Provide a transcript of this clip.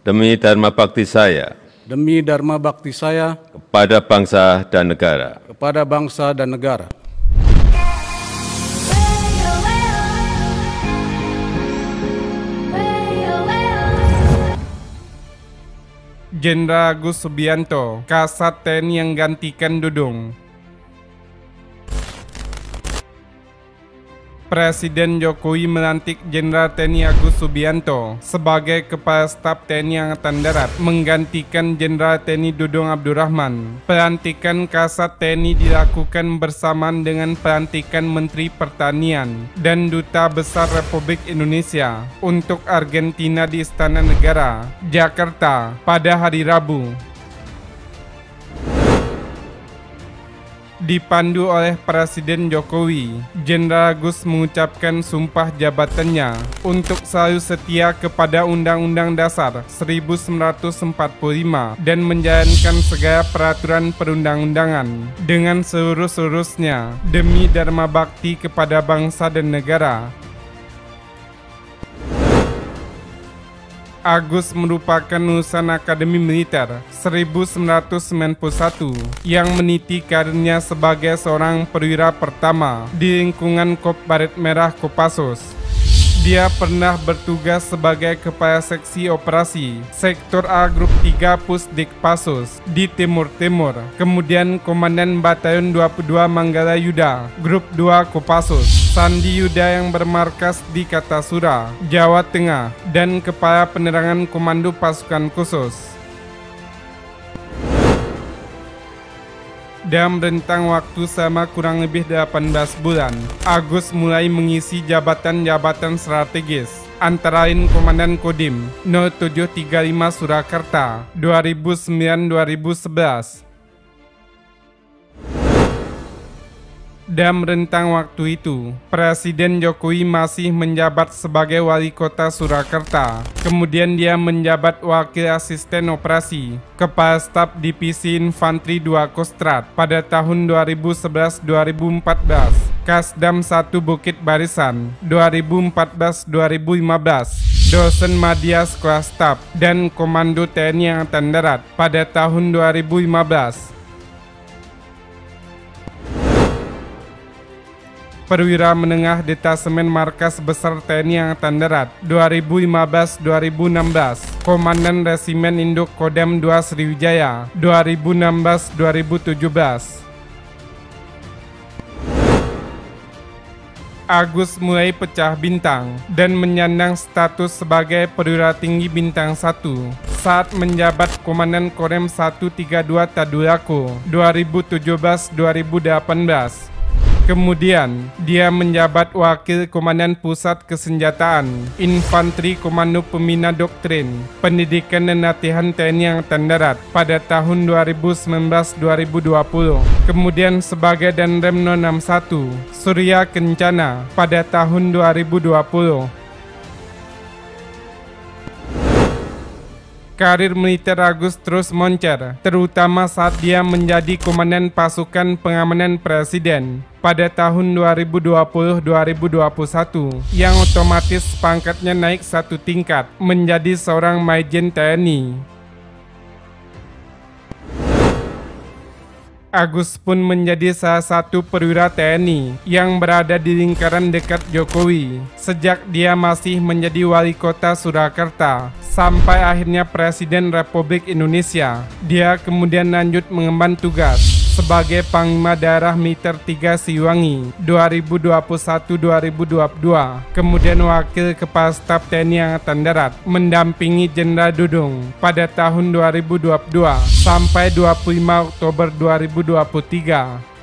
demi dharma bakti saya kepada bangsa dan negara. Jenderal Agus Subianto, Kasat TNI yang gantikan Dudung. Presiden Jokowi melantik Jenderal TNI Agus Subianto sebagai Kepala Staf TNI Angkatan Darat menggantikan Jenderal TNI Dudung Abdurrahman. Pelantikan Kasat TNI dilakukan bersamaan dengan pelantikan Menteri Pertanian dan Duta Besar Republik Indonesia untuk Argentina di Istana Negara, Jakarta pada hari Rabu. Dipandu oleh Presiden Jokowi, Jenderal Agus mengucapkan sumpah jabatannya untuk selalu setia kepada Undang-Undang Dasar 1945 dan menjalankan segala peraturan perundang-undangan dengan seluruh-seluruhnya demi dharma bakti kepada bangsa dan negara. Agus merupakan lulusan Akademi Militer 1991 yang meniti karirnya sebagai seorang perwira pertama di lingkungan Kop Baret Merah Kopassus. Dia pernah bertugas sebagai Kepala Seksi Operasi Sektor A Grup 3 Pusdikpassus di Timur Timur, kemudian Komandan Batalion 22 Manggala Yuda Grup 2 Kopassus, Sandi Yuda yang bermarkas di Kartasura, Jawa Tengah, dan Kepala Penerangan Komando Pasukan Khusus. Dalam rentang waktu selama kurang lebih 18 bulan, Agus mulai mengisi jabatan-jabatan strategis, antara lain Komandan Kodim 0735 Surakarta 2009-2011. Dalam rentang waktu itu, Presiden Jokowi masih menjabat sebagai Wali Kota Surakarta. Kemudian dia menjabat Wakil Asisten Operasi Kepala Staf Divisi Infanteri 2 Kostrad pada tahun 2011-2014. Kasdam 1 Bukit Barisan 2014-2015. Dosen Madya Sekolah Staf dan Komando TNI Angkatan Darat pada tahun 2015. Perwira Menengah Detasemen Markas Besar TNI Angkatan Darat 2015-2016, Komandan Resimen Induk Kodam 2 Sriwijaya 2016-2017. Agus mulai pecah bintang dan menyandang status sebagai perwira tinggi bintang 1 saat menjabat Komandan Korem 132 Tadulako 2017-2018. Kemudian, dia menjabat Wakil Komandan Pusat Kesenjataan Infanteri Komando Pembina Doktrin, Pendidikan dan Latihan TNI Angkatan Darat pada tahun 2019-2020. Kemudian sebagai Danrem 061 Surya Kencana pada tahun 2020. Karir militer Agus terus moncer, terutama saat dia menjadi Komandan Pasukan Pengamanan Presiden pada tahun 2020-2021, yang otomatis pangkatnya naik satu tingkat menjadi seorang Majen TNI. Agus pun menjadi salah satu perwira TNI yang berada di lingkaran dekat Jokowi sejak dia masih menjadi Wali Kota Surakarta sampai akhirnya Presiden Republik Indonesia. Dia kemudian lanjut mengemban tugas sebagai Panglima Daerah Militer 3 Siliwangi 2021-2022, kemudian Wakil Kepala Staf TNI Angkatan Darat mendampingi Jenderal Dudung pada tahun 2022 sampai 25 Oktober 2023.